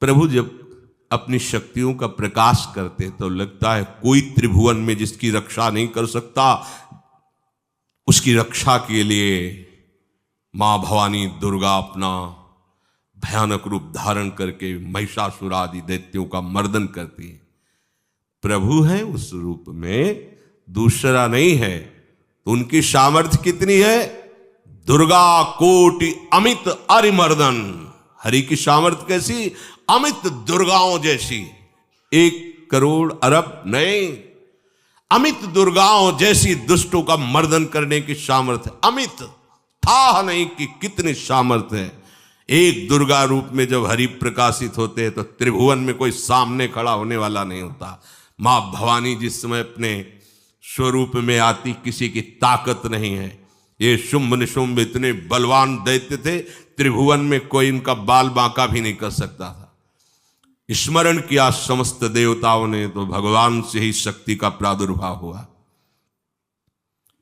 प्रभु जब अपनी शक्तियों का प्रकाश करते तो लगता है कोई त्रिभुवन में जिसकी रक्षा नहीं कर सकता। उसकी रक्षा के लिए मां भवानी दुर्गा अपना भयानक रूप धारण करके महिषासुर आदि दैत्यों का मर्दन करती है। प्रभु है उस रूप में, दूसरा नहीं है। तो उनकी सामर्थ्य कितनी है? दुर्गा कोटि अमित अरिमर्दन। हरि की सामर्थ्य कैसी? अमित दुर्गाओं जैसी। 1 करोड़ अरब नहीं, अमित दुर्गाओं जैसी दुष्टों का मर्दन करने की सामर्थ्य। अमित था नहीं कि कितनी सामर्थ्य है। एक दुर्गा रूप में जब हरि प्रकाशित होते हैं तो त्रिभुवन में कोई सामने खड़ा होने वाला नहीं होता। मां भवानी जिस समय अपने स्वरूप में आती, किसी की ताकत नहीं है। ये शुंभ निशुंभ इतने बलवान दैत्य थे, त्रिभुवन में कोई इनका बाल बांका भी नहीं कर सकता था। स्मरण किया समस्त देवताओं ने तो भगवान से ही शक्ति का प्रादुर्भाव हुआ।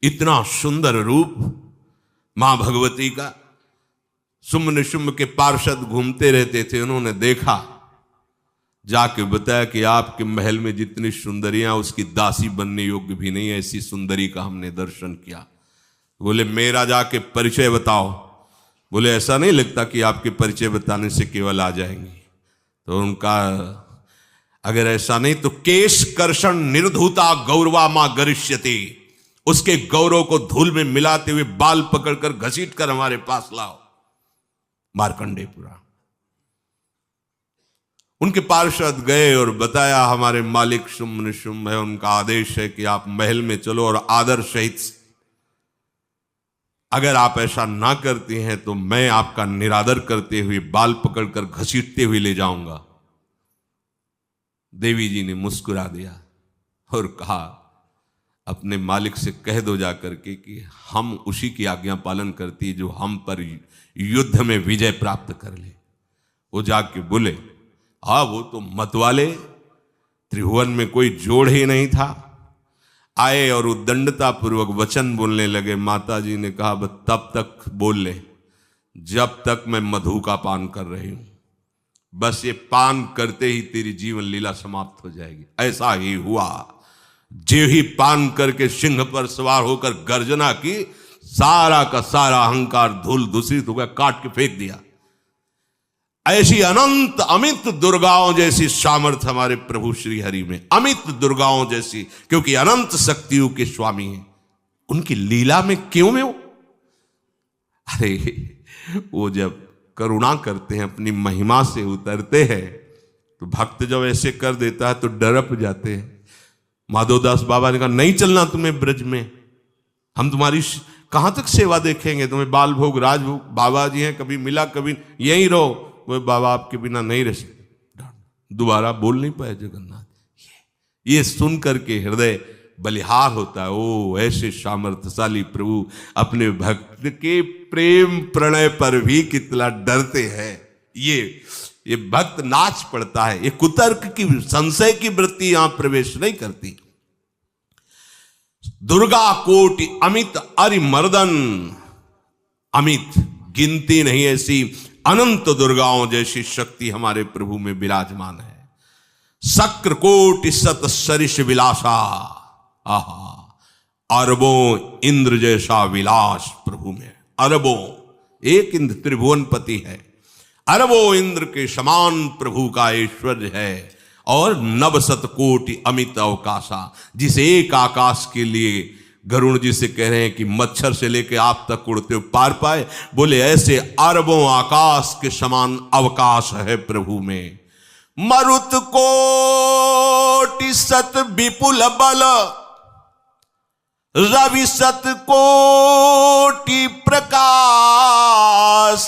इतना सुंदर रूप मां भगवती का। शुंभ निशुंभ के पार्षद घूमते रहते थे, उन्होंने देखा, जाके बताया कि आपके महल में जितनी सुंदरियां उसकी दासी बनने योग्य भी नहीं है, ऐसी सुंदरी का हमने दर्शन किया। बोले मेरा जाके परिचय बताओ। बोले ऐसा नहीं लगता कि आपके परिचय बताने से केवल आ जाएंगी। तो उनका अगर ऐसा नहीं तो केश कर्षण निर्धूता गौरवा मां गरिष्यति, उसके गौरव को धूल में मिलाते हुए बाल पकड़कर घसीट कर हमारे पास लाओ। मार्कंडेय पुराण। उनके पार्षद गए और बताया हमारे मालिक शुंभ निशुंभ है, उनका आदेश है कि आप महल में चलो और आदर सहित, अगर आप ऐसा ना करती हैं तो मैं आपका निरादर करते हुए बाल पकड़कर घसीटते हुए ले जाऊंगा। देवी जी ने मुस्कुरा दिया और कहा अपने मालिक से कह दो जाकर के कि हम उसी की आज्ञा पालन करती जो हम पर युद्ध में विजय प्राप्त कर ले। वो जाके बोले हाँ वो तो मतवाले, त्रिभुवन में कोई जोड़ ही नहीं था। आए और उद्दंडता पूर्वक वचन बोलने लगे। माता जी ने कहा बस तब तक बोल ले जब तक मैं मधु का पान कर रही हूं। बस ये पान करते ही तेरी जीवन लीला समाप्त हो जाएगी। ऐसा ही हुआ। जो ही पान करके सिंह पर सवार होकर गर्जना की, सारा का सारा अहंकार धूल दूषित हो गया, काट के फेंक दिया। ऐसी अनंत अमित दुर्गाओं जैसी सामर्थ्य हमारे प्रभु श्री हरि में, अमित दुर्गाओं जैसी, क्योंकि अनंत शक्तियों के स्वामी हैं। उनकी लीला में क्यों में हो? अरे वो जब करुणा करते हैं, अपनी महिमा से उतरते हैं, तो भक्त जब ऐसे कर देता है तो डरप जाते हैं। माधवदास बाबा ने कहा नहीं चलना तुम्हें ब्रज में, हम तुम्हारी कहां तक सेवा देखेंगे, तुम्हें बाल भोग राजभोग। बाबा जी हैं, कभी मिला कभी यहीं रहो। वो बाबा आपके बिना नहीं रह सकते। दोबारा बोल नहीं पाए जगन्नाथ। ये सुन करके हृदय बलिहार होता है। ओ ऐसे सामर्थ्यशाली प्रभु अपने भक्त के प्रेम प्रणय पर भी कितना डरते हैं। ये भक्त नाच पड़ता है। ये कुतर्क की, संशय की वृत्ति यहां प्रवेश नहीं करती। दुर्गा कोटि अमित अरिमर्दन। अमित गिनती नहीं, ऐसी अनंत दुर्गाओं जैसी शक्ति हमारे प्रभु में विराजमान है। शक्र कोटि सत सरिष विलासा। आहा, अरबों इंद्र जैसा विलास प्रभु में। अरबों, एक इंद्र त्रिभुवनपति है, अरबों इंद्र के समान प्रभु का ऐश्वर्य है। और नवशत कोटि अमित अवकाशा, जिस एक आकाश के लिए गरुड़ जी से कह रहे हैं कि मच्छर से लेके आप तक उड़ते हो पार पाए, बोले ऐसे अरबों आकाश के समान अवकाश है प्रभु में। मरुत कोटि सत विपुल बल, रवि सत कोटि प्रकाश,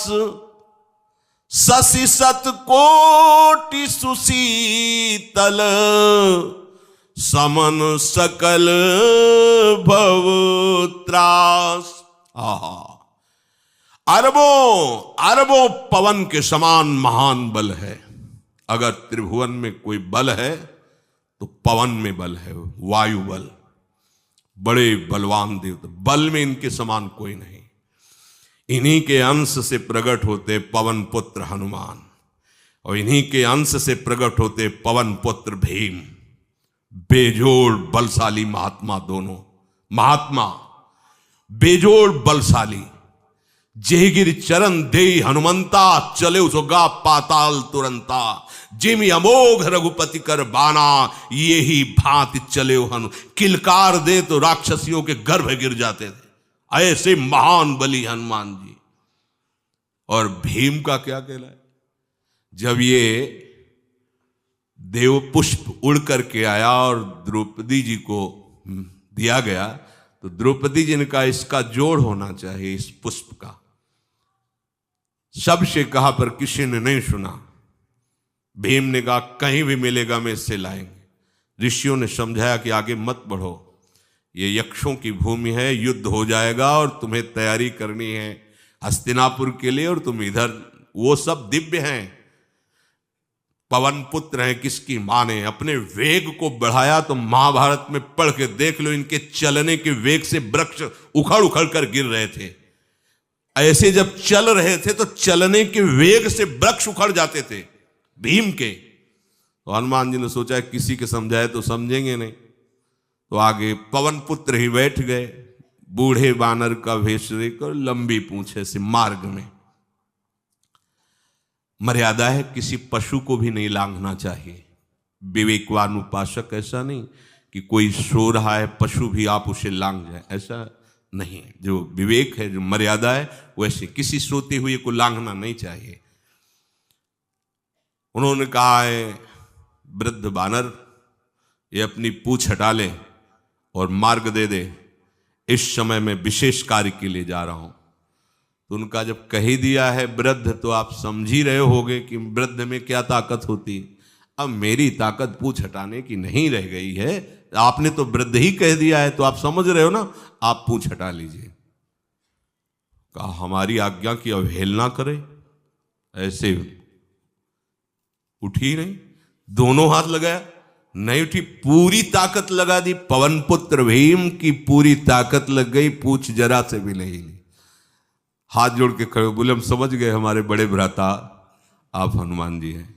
शशि सत कोटि सुशीतल, समन सकल भव त्रास। अरबों पवन के समान महान बल है। अगर त्रिभुवन में कोई बल है तो पवन में बल है, वायु बल। बड़े बलवान देवता, बल में इनके समान कोई नहीं। इन्हीं के अंश से प्रकट होते पवन पुत्र हनुमान। और इन्हीं के अंश से प्रकट होते पवन पुत्र भीम, बेजोड़ बलशाली महात्मा। दोनों महात्मा बेजोड़ बलशाली। जेगिर चरण दे हनुमंता, चले उसोगा पाताल तुरंता। जिमि अमोघ रघुपति कर बाना, ये ही भांति चले हनु। किलकार दे तो राक्षसियों के गर्भ गिर जाते थे। ऐसे महान बली हनुमान जी। और भीम का क्या कहला है? जब ये देव पुष्प उड़ करके आया और द्रौपदी जी को दिया गया, तो द्रौपदी जी ने कहा इसका जोड़ होना चाहिए, इस पुष्प का। सबसे कहा पर किसी ने नहीं सुना। भीम ने कहा कहीं भी मिलेगा मैं इससे लाएंगे। ऋषियों ने समझाया कि आगे मत बढ़ो, ये यक्षों की भूमि है, युद्ध हो जाएगा और तुम्हें तैयारी करनी है हस्तिनापुर के लिए, और तुम इधर। वो सब दिव्य हैं, पवन पुत्र हैं। किसकी मां ने अपने वेग को बढ़ाया तो महाभारत में पढ़ के देख लो, इनके चलने के वेग से वृक्ष उखड़ उखड़ कर गिर रहे थे। ऐसे जब चल रहे थे तो चलने के वेग से वृक्ष उखड़ जाते थे भीम के। तो हनुमान जी ने सोचा किसी के समझाए तो समझेंगे नहीं, तो आगे पवन पुत्र ही बैठ गए, बूढ़े बानर का वेश लेकर, लंबी पूंछे से। मार्ग में मर्यादा है, किसी पशु को भी नहीं लांघना चाहिए। विवेकवान उपासक ऐसा नहीं कि कोई सो रहा है पशु भी आप उसे लांघ जाए, ऐसा नहीं। जो विवेक है, जो मर्यादा है, वैसे किसी सोते हुए को लांघना नहीं चाहिए। उन्होंने कहा है वृद्ध बानर ये अपनी पूंछ हटा ले और मार्ग दे दे, इस समय मैं विशेष कार्य के लिए जा रहा हूं। तो उनका जब कह ही दिया है वृद्ध, तो आप समझ ही रहे होगे कि वृद्ध में क्या ताकत होती। अब मेरी ताकत पूंछ हटाने की नहीं रह गई है, आपने तो वृद्ध ही कह दिया है, तो आप समझ रहे हो ना, आप पूंछ हटा लीजिए। कहा हमारी आज्ञा की अवहेलना करे, ऐसे उठी नहीं, दोनों हाथ लगाया, नहीं उठी, पूरी ताकत लगा दी। पवन पुत्र भीम की पूरी ताकत लग गई, पूंछ जरा से भी नहीं ली। हाथ जोड़ के खड़े बोले हम समझ गए हमारे बड़े भ्राता आप हनुमान जी हैं,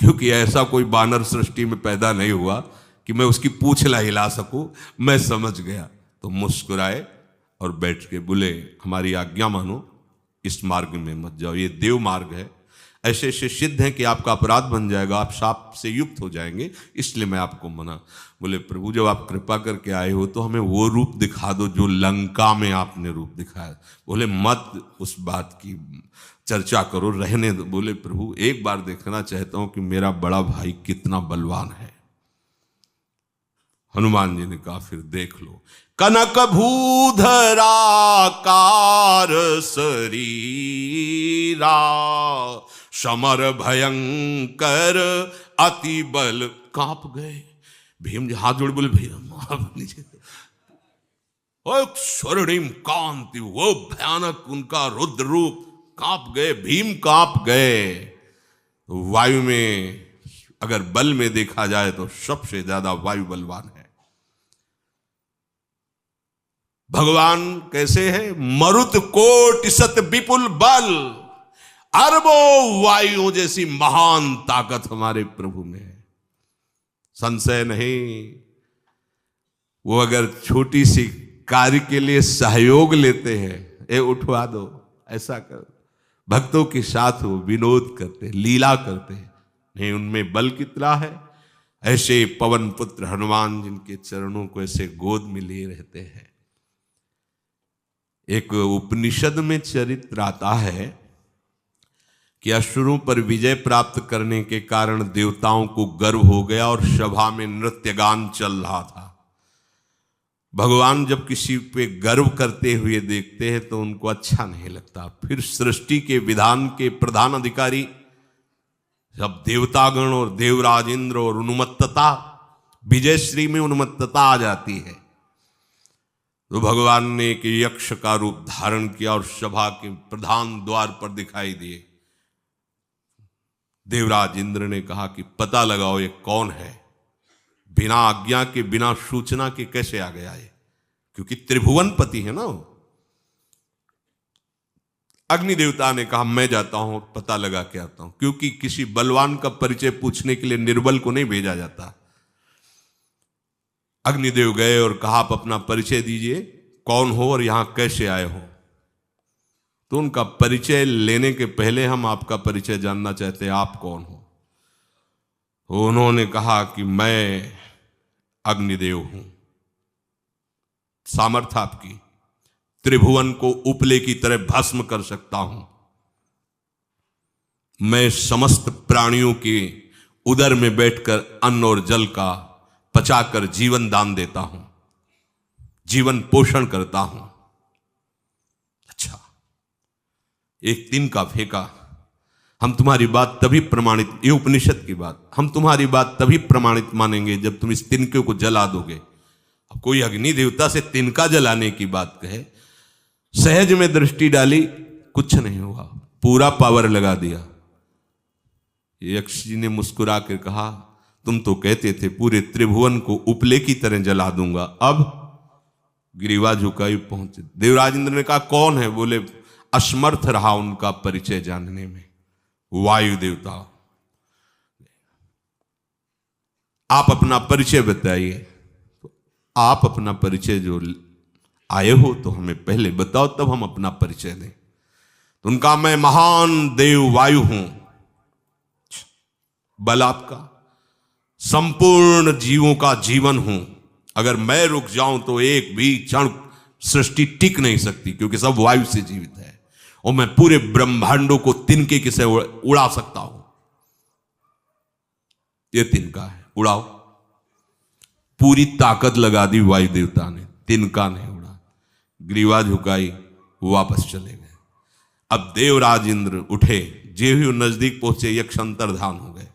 क्योंकि ऐसा कोई बानर सृष्टि में पैदा नहीं हुआ कि मैं उसकी पूंछ ला हिला सकूं। मैं समझ गया। तो मुस्कुराए और बैठ के बोले हमारी आज्ञा मानो, इस मार्ग में मत जाओ, ये देव मार्ग है। ऐसे ऐसे सिद्ध हैं कि आपका अपराध बन जाएगा, आप शाप से युक्त हो जाएंगे, इसलिए मैं आपको मना। बोले प्रभु जब आप कृपा करके आए हो तो हमें वो रूप दिखा दो जो लंका में आपने रूप दिखाया। बोले मत उस बात की चर्चा करो, रहने दो। बोले प्रभु एक बार देखना चाहता हूं कि मेरा बड़ा भाई कितना बलवान है। हनुमान जी ने कहा फिर देख लो। कनक भूधरा कार शरीरा, समर भयंकर अति बल। कांप गए भीम जी, हाथ जोड़ बोले भैया स्वर्णिम कांति, वो भयानक उनका रुद्र रूप। कांप गए भीम, कांप गए। वायु में अगर बल में देखा जाए तो सबसे ज्यादा वायु बलवान है। भगवान कैसे है? मरुत कोटि सत विपुल बल, अरबों वायु जैसी महान ताकत हमारे प्रभु में है, संशय नहीं। वो अगर छोटी सी कार्य के लिए सहयोग लेते हैं, ए उठवा दो, ऐसा कर, भक्तों के साथ वो विनोद करते, लीला करते, नहीं उनमें बल कितना है। ऐसे पवन पुत्र हनुमान जिनके चरणों को ऐसे गोद में लिए रहते हैं। एक उपनिषद में चरित्र आता है कि असुरों पर विजय प्राप्त करने के कारण देवताओं को गर्व हो गया और सभा में नृत्य गान चल रहा था। भगवान जब किसी पे गर्व करते हुए देखते हैं तो उनको अच्छा नहीं लगता। फिर सृष्टि के विधान के प्रधान अधिकारी सब देवतागण और देवराज इंद्र और उन्मत्तता, विजयश्री में उन्मत्तता आ जाती है। तो भगवान ने एक यक्ष का रूप धारण किया और सभा के प्रधान द्वार पर दिखाई दिए। देवराज इंद्र ने कहा कि पता लगाओ ये कौन है, बिना आज्ञा के बिना सूचना के कैसे आ गया ये, क्योंकि त्रिभुवनपति है ना। अग्नि देवता ने कहा मैं जाता हूं, पता लगा के आता हूं, क्योंकि किसी बलवान का परिचय पूछने के लिए निर्बल को नहीं भेजा जाता। अग्निदेव गए और कहा आप अपना परिचय दीजिए, कौन हो और यहां कैसे आए हो। तो उनका परिचय लेने के पहले हम आपका परिचय जानना चाहते हैं, आप कौन हो। तो उन्होंने कहा कि मैं अग्निदेव हूं। सामर्थ्य आपकी, त्रिभुवन को उपले की तरह भस्म कर सकता हूं। मैं समस्त प्राणियों के उदर में बैठकर अन्न और जल का पचाकर जीवन दान देता हूं, जीवन पोषण करता हूं। अच्छा, एक तिनका फेंका, हम तुम्हारी बात तभी प्रमाणित, ये उपनिषद की बात, हम तुम्हारी बात तभी प्रमाणित मानेंगे जब तुम इस तिनके को जला दोगे। अब कोई अग्नि देवता से तिनका जलाने की बात कहे, सहज में दृष्टि डाली, कुछ नहीं हुआ, पूरा पावर लगा दिया। यक्ष जी ने मुस्कुरा कर कहा तुम तो कहते थे पूरे त्रिभुवन को उपले की तरह जला दूंगा, अब गिरिवा झुकाई पहुंचे। देवराज इंद्र ने कहा कौन है। बोले असमर्थ रहा उनका परिचय जानने में, वायु देवता। आप अपना परिचय बताइए। तो आप अपना परिचय जो आए हो तो हमें पहले बताओ, तब हम अपना परिचय दें। तो उनका मैं महान देव वायु हूं। बल आपका, संपूर्ण जीवों का जीवन हूं। अगर मैं रुक जाऊं तो एक भी क्षण सृष्टि टिक नहीं सकती, क्योंकि सब वायु से जीवित है। और मैं पूरे ब्रह्मांडों को तिनके से उड़ा सकता हूं। ये तिनका है, उड़ाओ। पूरी ताकत लगा दी वायु देवता ने, तिनका नहीं उड़ा। ग्रीवा झुकाई, वापस चले गए। अब देवराज इंद्र उठे, जे ही नजदीक पहुंचे यक्ष अंतर्धान हो गए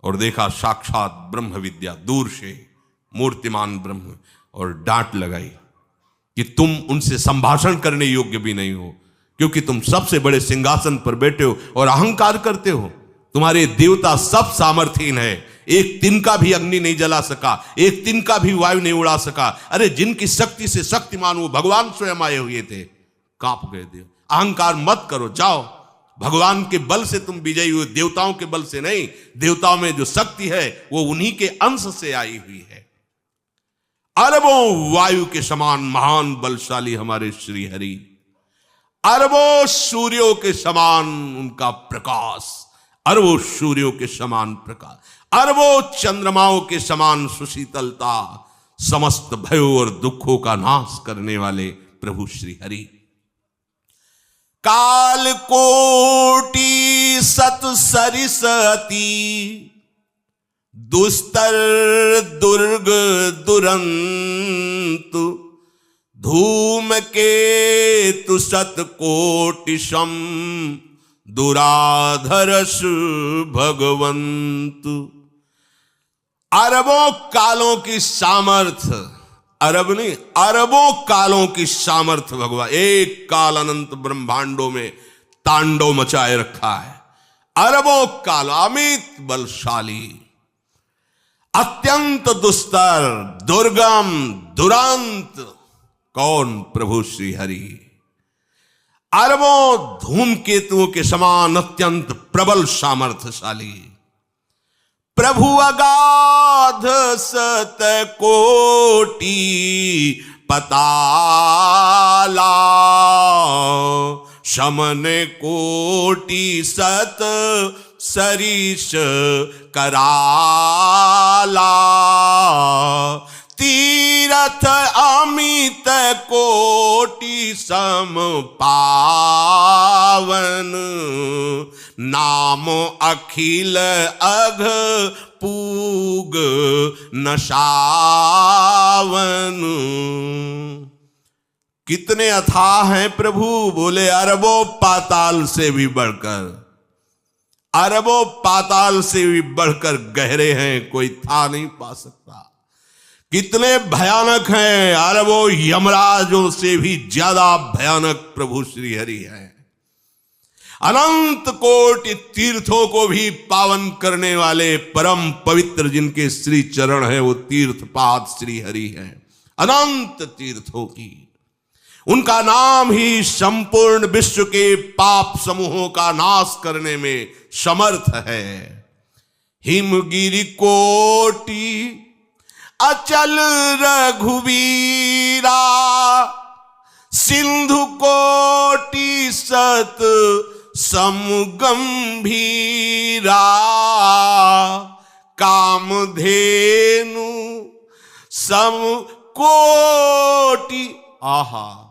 और देखा साक्षात ब्रह्म विद्या दूर से मूर्तिमान ब्रह्म, और डांट लगाई कि तुम उनसे संभाषण करने योग्य भी नहीं हो, क्योंकि तुम सबसे बड़े सिंहासन पर बैठे हो और अहंकार करते हो। तुम्हारे देवता सब सामर्थ्यहीन है, एक तिनका भी अग्नि नहीं जला सका, एक तिनका भी वायु नहीं उड़ा सका। अरे जिनकी शक्ति से शक्तिमान वो भगवान स्वयं आए हुए थे, कांप गए देव। अहंकार मत करो, जाओ। भगवान के बल से तुम विजयी हुए, देवताओं के बल से नहीं। देवताओं में जो शक्ति है वो उन्हीं के अंश से आई हुई है। अरबों वायु के समान महान बलशाली हमारे श्री हरि, अरबों सूर्यों के समान उनका प्रकाश, अरबों सूर्यों के समान प्रकाश, अरबों चंद्रमाओं के समान सुशीतलता, समस्त भयों और दुखों का नाश करने वाले प्रभु श्री हरि। काल कोटि सत सरिस अति, दुस्तर दुर्ग दुरंत, धूम के तु सत कोटि सम, दुराधरस भगवंत। अरबों कालों की सामर्थ्य, अरब नहीं अरबों कालों की सामर्थ्य भगवान, एक काल अनंत ब्रह्मांडों में तांडव मचाए रखा है। अरबों काल, अमित बलशाली, अत्यंत दुस्तर, दुर्गम, दुरांत। कौन? प्रभु श्री हरि। अरबों धूमकेतुओं के समान अत्यंत प्रबल सामर्थ्यशाली प्रभु, अगाध सत कोटि पताला, शमन कोटि सत सरिस कराला, तीरथ अमित कोटि सम पावन, नाम अखिल अघ पूग नशावन। कितने अथाह हैं प्रभु? बोले अरबों पाताल से भी बढ़कर, अरबों पाताल से भी बढ़कर गहरे हैं, कोई था नहीं पा सकता। कितने भयानक हैं, अरबों यमराजों से भी ज्यादा भयानक प्रभु श्री हरि हैं। अनंत कोटि तीर्थों को भी पावन करने वाले परम पवित्र जिनके श्री चरण हैं, वो तीर्थपाद श्री हरि हैं। अनंत तीर्थों की उनका नाम ही संपूर्ण विश्व के पाप समूहों का नाश करने में समर्थ है। हिमगिरि कोटि अचल रघुवीरा, सिंधु कोटि सत समगंभीरा, कामधेनु सम कोटि। आहा,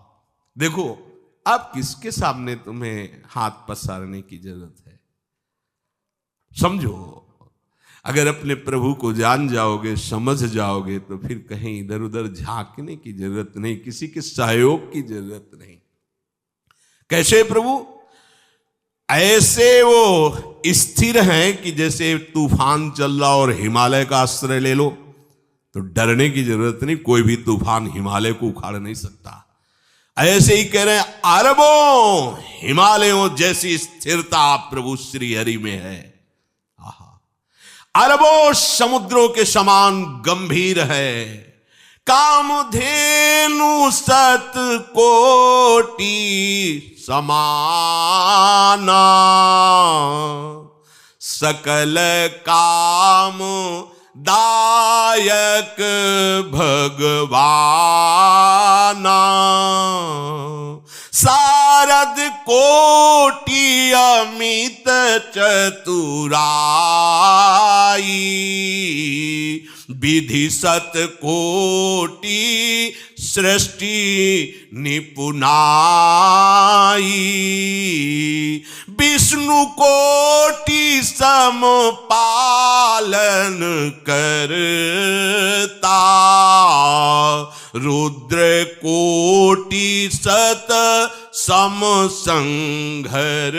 देखो अब किसके सामने तुम्हें हाथ पसारने की जरूरत है? समझो, अगर अपने प्रभु को जान जाओगे, समझ जाओगे, तो फिर कहीं इधर उधर झांकने की जरूरत नहीं, किसी के सहयोग की जरूरत नहीं। कैसे प्रभु? ऐसे वो स्थिर हैं कि जैसे तूफान चल रहा और हिमालय का आश्रय ले लो तो डरने की जरूरत नहीं, कोई भी तूफान हिमालय को उखाड़ नहीं सकता। ऐसे ही कह रहे हैं, अरबों हिमालयों जैसी स्थिरता प्रभु श्री हरि में है। अरबों समुद्रों के समान गंभीर है। कामधेनु सत कोटि समाना, सकल काम दायक भगवाना, सारद कोटि अमित चतुराई, विधि सत कोटि सृष्टि निपुनाई, विष्णु कोटि सम पालन करता, रुद्र कोटि सत सम संघर